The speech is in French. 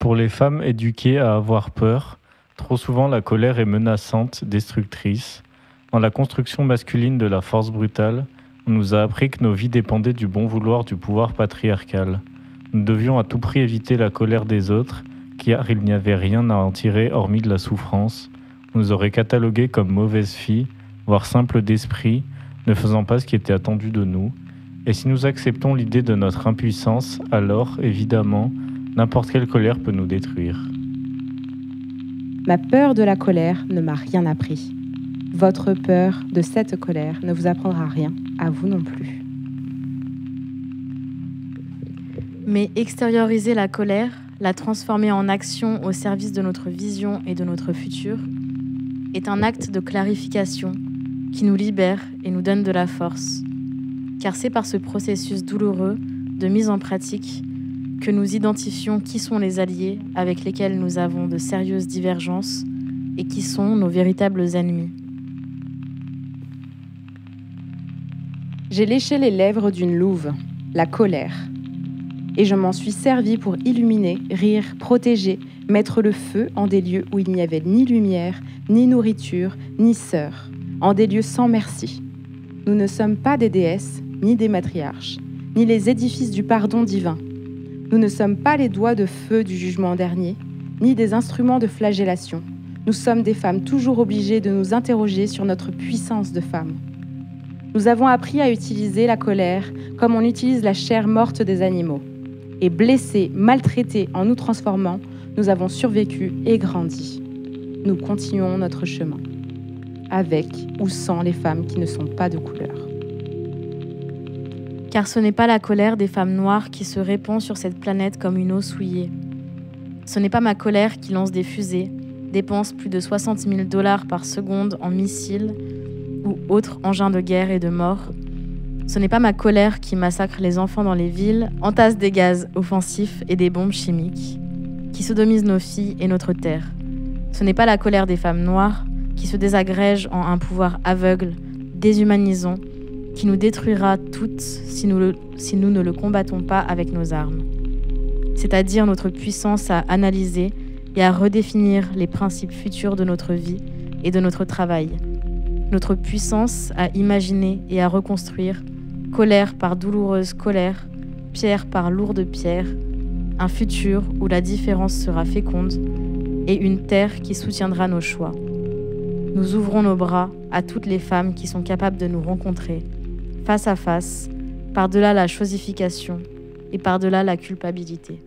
Pour les femmes éduquées à avoir peur, trop souvent la colère est menaçante, destructrice. Dans la construction masculine de la force brutale, on nous a appris que nos vies dépendaient du bon vouloir du pouvoir patriarcal. Nous devions à tout prix éviter la colère des autres, car il n'y avait rien à en tirer hormis de la souffrance. On nous aurait catalogués comme mauvaises filles, voire simples d'esprit, ne faisant pas ce qui était attendu de nous. Et si nous acceptons l'idée de notre impuissance, alors, évidemment, n'importe quelle colère peut nous détruire. Ma peur de la colère ne m'a rien appris. Votre peur de cette colère ne vous apprendra rien, à vous non plus. Mais extérioriser la colère, la transformer en action au service de notre vision et de notre futur, est un acte de clarification qui nous libère et nous donne de la force. Car c'est par ce processus douloureux de mise en pratique que nous identifions qui sont les alliés avec lesquels nous avons de sérieuses divergences et qui sont nos véritables ennemis. J'ai léché les lèvres d'une louve, la colère. Et je m'en suis servi pour illuminer, rire, protéger, mettre le feu en des lieux où il n'y avait ni lumière, ni nourriture, ni sœur, en des lieux sans merci. Nous ne sommes pas des déesses, ni des matriarches, ni les édifices du pardon divin. Nous ne sommes pas les doigts de feu du jugement dernier, ni des instruments de flagellation. Nous sommes des femmes toujours obligées de nous interroger sur notre puissance de femme. Nous avons appris à utiliser la colère comme on utilise la chair morte des animaux. Et blessés, maltraités en nous transformant, nous avons survécu et grandi. Nous continuons notre chemin, avec ou sans les femmes qui ne sont pas de couleur. Car ce n'est pas la colère des femmes noires qui se répand sur cette planète comme une eau souillée. Ce n'est pas ma colère qui lance des fusées, dépense plus de 60 000 $ par seconde en missiles ou autres engins de guerre et de mort. Ce n'est pas ma colère qui massacre les enfants dans les villes, entasse des gaz offensifs et des bombes chimiques, qui sodomise nos filles et notre terre. Ce n'est pas la colère des femmes noires qui se désagrège en un pouvoir aveugle, déshumanisant, qui nous détruira toutes si nous ne le combattons pas avec nos armes. C'est-à-dire notre puissance à analyser et à redéfinir les principes futurs de notre vie et de notre travail. Notre puissance à imaginer et à reconstruire, colère par douloureuse colère, pierre par lourde pierre, un futur où la différence sera féconde et une terre qui soutiendra nos choix. Nous ouvrons nos bras à toutes les femmes qui sont capables de nous rencontrer, face à face, par-delà la chosification et par-delà la culpabilité.